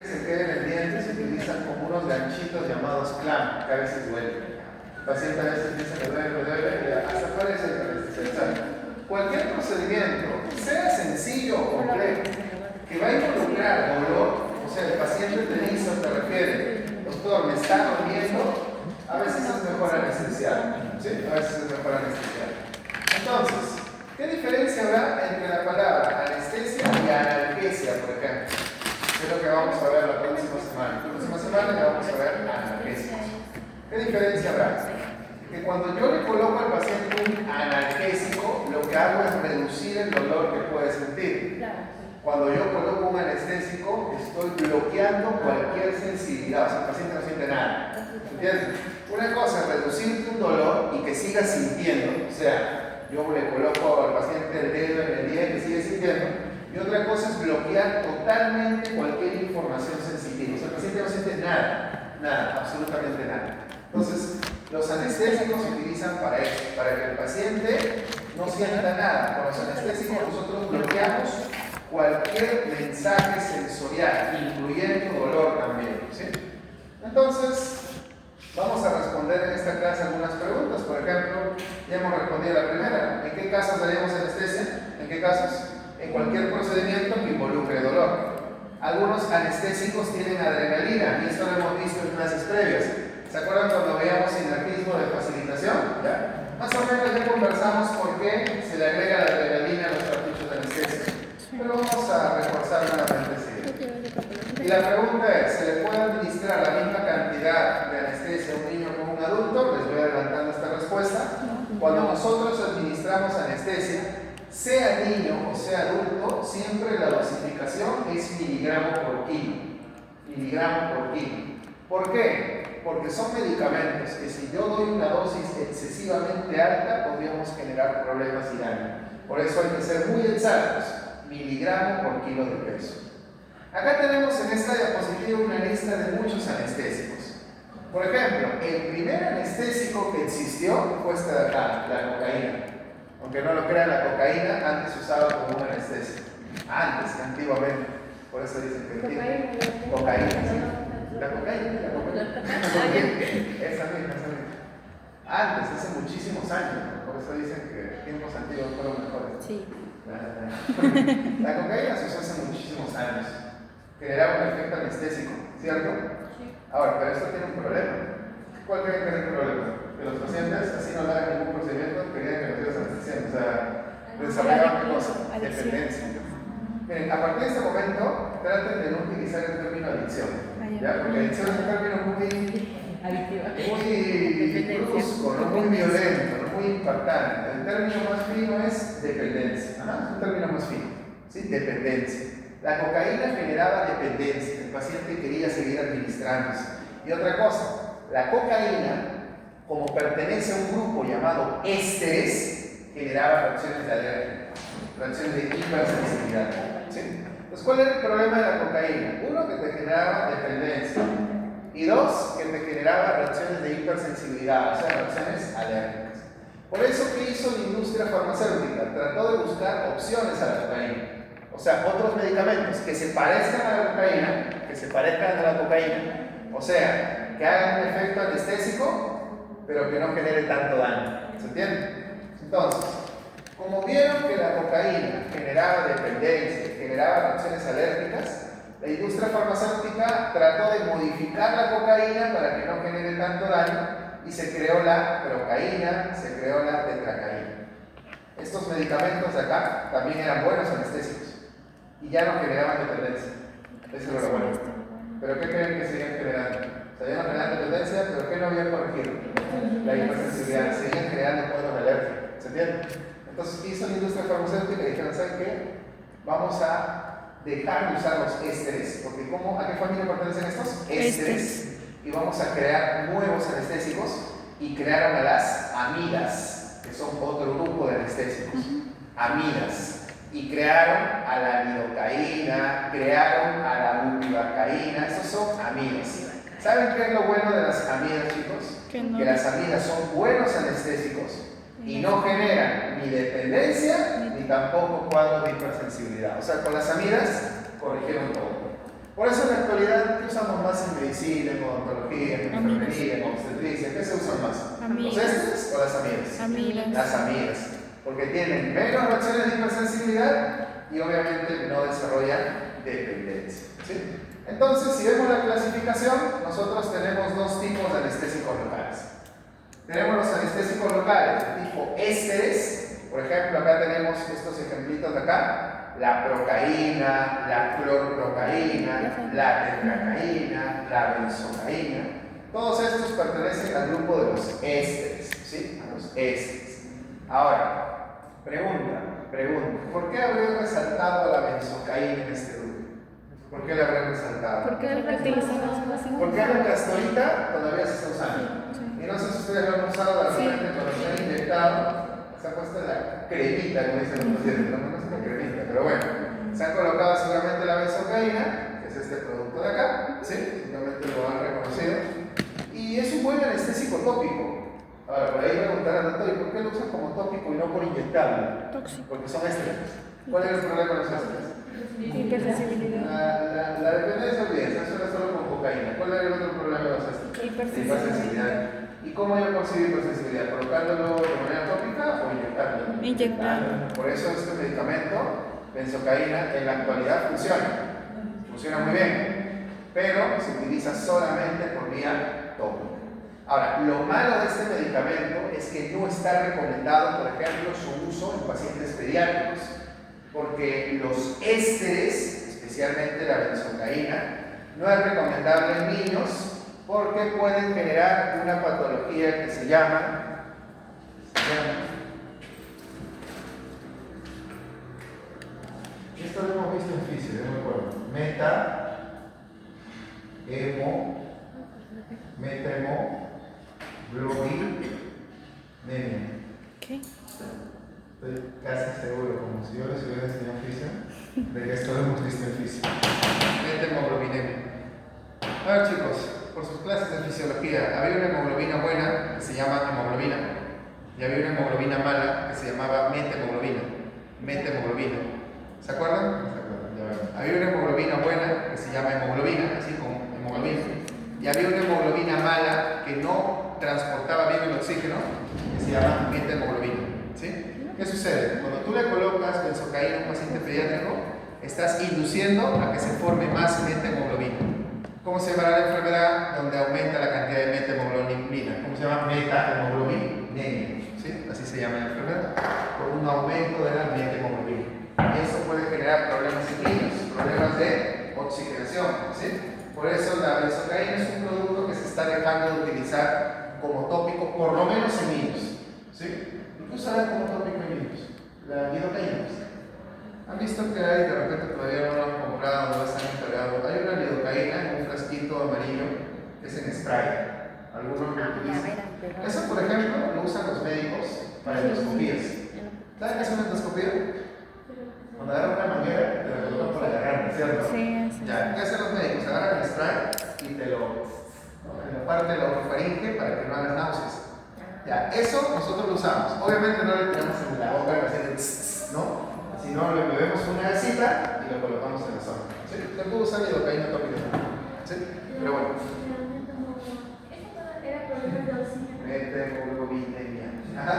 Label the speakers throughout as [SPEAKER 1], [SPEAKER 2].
[SPEAKER 1] Se queda en el diente, se utilizan como unos ganchitos llamados clamp, que a veces duele. El paciente a veces dice me duele, y hasta parece que cualquier procedimiento, sea sencillo o complejo, que va a involucrar dolor, o sea, el paciente te dice o te refiere, doctor, me está doliendo, a veces es mejor anestesiar, ¿sí? A veces es mejor anestesiar. Entonces, ¿qué diferencia habrá entre la palabra anestesia y analgesia, por ejemplo? Es lo que vamos a ver la próxima semana. La próxima semana ya vamos a ver analgésicos. ¿Qué diferencia habrá? Que cuando yo le coloco al paciente un analgésico, lo que hago es reducir el dolor que puede sentir. Cuando yo coloco un anestésico, estoy bloqueando cualquier sensibilidad. O sea, el paciente no siente nada. ¿Entiendes? Una cosa es reducirte un dolor y que siga sintiendo. O sea, yo le coloco al paciente el dedo en el día y que sigue sintiendo. Y otra cosa es bloquear totalmente cualquier información sensitiva. O sea, el paciente no siente nada, absolutamente nada. Entonces, los anestésicos se utilizan para eso, para que el paciente no sienta nada. Con los anestésicos nosotros bloqueamos cualquier mensaje sensorial, incluyendo dolor también, ¿sí? Entonces, vamos a responder en esta clase algunas preguntas. Por ejemplo, ya hemos respondido a la primera. ¿En qué casos daríamos anestesia? ¿En qué casos? En cualquier procedimiento que involucre dolor. Algunos anestésicos tienen adrenalina, y esto lo hemos visto en clases previas. ¿Se acuerdan cuando veíamos sinergismo de facilitación? ¿Ya? Más o menos ya conversamos por qué se le agrega la adrenalina a los cartuchos de anestesia. Pero vamos a reforzar nuevamente ese. Y la pregunta es, ¿se le puede administrar la misma cantidad de anestesia a un niño como a un adulto? Les voy adelantando esta respuesta. Cuando nosotros administramos anestesia, sea niño o sea adulto, siempre la dosificación es miligramo por kilo. Miligramo por kilo. ¿Por qué? Porque son medicamentos que si yo doy una dosis excesivamente alta, podríamos generar problemas y daño. Por eso hay que ser muy exactos. Miligramo por kilo de peso. Acá tenemos en esta diapositiva una lista de muchos anestésicos. Por ejemplo, el primer anestésico que existió fue este de acá, la cocaína. Aunque no lo crean, la cocaína antes se usaba como un anestesia. Antes, antiguamente. Por eso dicen que cocaína, sí. La cocaína. Esa misma. Antes, hace muchísimos años. Por eso dicen que tiempos antiguos fueron mejores.
[SPEAKER 2] Sí.
[SPEAKER 1] La cocaína se usó hace muchísimos años. Generaba un efecto anestésico, ¿cierto? Sí. Ahora, pero esto tiene un problema. ¿Cuál creen que es el problema? Que los pacientes así no le hagan ningún procedimiento, querían que los dios anestesian, o sea, desarrollaban qué cosa, dependencia. Miren, a partir de este momento, traten de no utilizar el término adicción, ¿ya? Porque adicción es un término muy brusco, ¿no? Muy violento, ¿no? Muy impactante. El término más fino es dependencia. Es un término más fino, ¿sí? Dependencia. La cocaína generaba dependencia, el paciente quería seguir administrándose. Y otra cosa, la cocaína, como pertenece a un grupo llamado ésteres, generaba reacciones de alergia, reacciones de hipersensibilidad, ¿sí? Entonces, ¿cuál era el problema de la cocaína? Uno, que te generaba dependencia, y dos, que te generaba reacciones de hipersensibilidad, o sea, reacciones alérgicas. Por eso, ¿qué hizo la industria farmacéutica? Trató de buscar opciones a la cocaína. O sea, otros medicamentos que se parezcan a la cocaína, o sea, que hagan un efecto anestésico, pero que no genere tanto daño. ¿Se entiende? Entonces, como vieron que la cocaína generaba dependencia, generaba reacciones alérgicas, la industria farmacéutica trató de modificar la cocaína para que no genere tanto daño y se creó la procaína, se creó la tetracaína. Estos medicamentos de acá también eran buenos anestésicos y ya no generaban dependencia. Eso es lo bueno. ¿Pero qué creen que seguían generando? Seguían generando dependencia, pero ¿qué no habían corregido? La hipersensibilidad. Seguían creando cuadros de alergia. ¿Se entiende? Entonces, ¿qué hizo la industria farmacéutica? Y dijeron, ¿saben qué? Vamos a dejar de usar los ésteres, porque ¿a qué familia pertenecen estos? Ésteres. Y vamos a crear nuevos anestésicos y crearon a las amidas, que son otro grupo de anestésicos. Amidas. Y crearon a la lidocaína, crearon a la bupivacaína, estos son amidas. ¿Saben qué es lo bueno de las amidas, chicos? Que las amidas son buenos anestésicos y no generan ni dependencia ni tampoco cuadros de hipersensibilidad. O sea, con las amidas corrigieron todo. Por eso en la actualidad, ¿qué usamos más en medicina, en odontología, en enfermería, en obstetricia? ¿Qué se usan más? ¿Los ésteres o las amidas? Las amidas, porque tienen menos reacciones de hipersensibilidad y obviamente no desarrollan dependencia, ¿sí? Entonces, si vemos la clasificación, nosotros tenemos dos tipos de anestésicos locales. Tenemos los anestésicos locales de tipo ésteres. Por ejemplo, acá tenemos estos ejemplitos de acá: la procaína, la clorprocaína, la tetracaína, la benzocaína. Todos estos pertenecen al grupo de los ésteres, ¿sí? A los ésteres. Ahora, pregunta, ¿por qué habría resaltado a la benzocaína en este grupo? ¿Por qué la habría resaltado?
[SPEAKER 2] Porque
[SPEAKER 1] hasta ahorita todavía se está usando. Y no sé si ustedes lo han usado de repente cuando se han inyectado, se ha puesto la cremita, como dicen los pacientes, no es una cremita, pero bueno, se han colocado seguramente la benzocaína, que es este producto de acá, ¿sí? Seguramente lo han reconocido, y es un buen anestésico tópico. Ahora, por ahí preguntarán, doctor, ¿y por qué lo usan como tópico y no por inyectable?
[SPEAKER 2] Tóxico.
[SPEAKER 1] Porque son ésteres. ¿Cuál es el problema con los ésteres?
[SPEAKER 2] Hipersensibilidad.
[SPEAKER 1] La dependencia olvídense, eso era solo con cocaína. ¿Cuál era el otro problema de los ésteres? Hipersensibilidad. ¿Y cómo yo consigo hipersensibilidad? ¿Colocándolo de manera tópica o inyectándolo?
[SPEAKER 2] Inyectando.
[SPEAKER 1] Por eso este medicamento, benzocaína, en la actualidad funciona muy bien, pero se utiliza solamente por vía tópica. Ahora, lo malo de este medicamento es que no está recomendado, por ejemplo, su uso en pacientes pediátricos, porque los ésteres, especialmente la benzocaína, no es recomendable en niños porque pueden generar una patología que se llama esto lo hemos visto en física, no me acuerdo, metemoglobinemia.
[SPEAKER 2] ¿Qué?
[SPEAKER 1] Estoy casi seguro, como si yo les hubiera enseñado física, de que esto lo hemos visto en física. Metemoglobinemia. A ver, chicos, por sus clases de fisiología, había una hemoglobina buena que se llama hemoglobina y había una hemoglobina mala que se llamaba metemoglobina. ¿Se acuerdan? No se acuerdan, ya ven. Había una hemoglobina buena que se llama hemoglobina, así como hemoglobina, y había una hemoglobina mala que no transportaba bien el oxígeno, que se llama metemoglobina. ¿Sí? ¿Qué sucede? Cuando tú le colocas benzocaína a un paciente pediátrico, estás induciendo a que se forme más metemoglobina. ¿Cómo se llama la enfermedad donde aumenta la cantidad de metemoglobina? ¿Cómo se llama? Metahemoglobinemia. ¿Sí? Así se llama la enfermedad, por un aumento de la metemoglobina. Y eso puede generar problemas en niños, problemas de oxigenación. ¿Sí? Por eso la benzocaína es un producto que se está dejando de utilizar como tópico, por lo menos en niños. ¿Sí? Incluso ahora como tópico en niños. La lidocaína. ¿Han visto que hay, de repente todavía no lo han comprado, no lo han encargado? Hay una lidocaína en un frasquito amarillo que es en spray. Algunos lo utilizan. Eso, por ejemplo, lo usan los médicos para endoscopías. ¿Saben qué es una endoscopía? Cuando agarran una manguera, te la colocan por la garganta, ¿cierto?
[SPEAKER 2] Sí,
[SPEAKER 1] Ya, ¿qué hacen los médicos? Agarran el spray y te lo, en la parte de la orofaringe para que no hagas náuseas. Ya, eso nosotros lo usamos. Obviamente no le tiramos en la boca, ¿no? Sino le bebemos una gasita y lo colocamos en la zona. ¿Sí? Se puede usar lidocaína tópica. ¿Sí? Pero bueno. Metemoglobinemia. Ajá.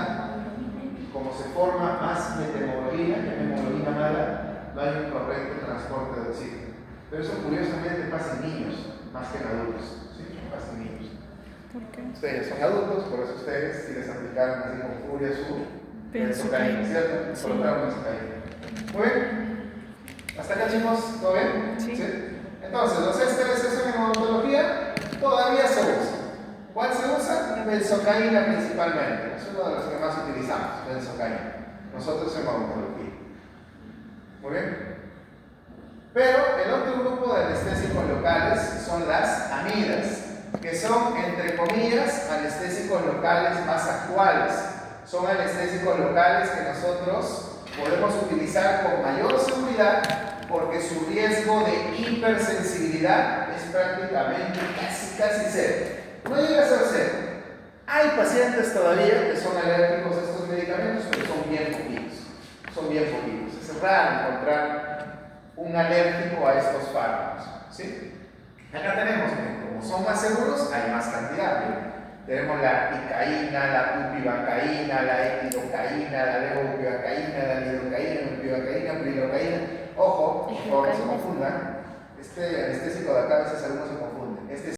[SPEAKER 1] Como se forma más metemoglobina, que hemoglobina mala, no hay un correcto transporte de oxígeno. Pero eso curiosamente pasa en niños, más que en adultos. ¿Sí? Pasa en niños.
[SPEAKER 2] ¿Por qué?
[SPEAKER 1] Ustedes son adultos, por eso ustedes sí les aplicaron así con furia su benzocaína, ¿cierto?
[SPEAKER 2] Sí.
[SPEAKER 1] Colocaron benzocaína. Muy bien. ¿Hasta acá, chicos? ¿Todo bien?
[SPEAKER 2] Sí.
[SPEAKER 1] Entonces, los ésteres en odontología todavía se usan. ¿Cuál se usa? Benzocaína principalmente. Es uno de los que más utilizamos, benzocaína. Nosotros en odontología. Muy bien. Pero el otro grupo de anestésicos locales son las amidas, que son, entre comillas, anestésicos locales más actuales. Son anestésicos locales que nosotros podemos utilizar con mayor seguridad porque su riesgo de hipersensibilidad es prácticamente casi cero. No llega a ser cero. Hay pacientes todavía que son alérgicos a estos medicamentos, pero son bien poquitos. Es raro encontrar un alérgico a estos fármacos. ¿sí? Acá tenemos que, como son más seguros, hay más cantidad. ¿sí? Tenemos la icaína, la bupivacaína, la etilocaína, la levobupivacaína, la lidocaína, bupivacaína, prilocaína. Ojo, por favor, no se confundan. Este anestésico de acá a veces algunos se confunden. Este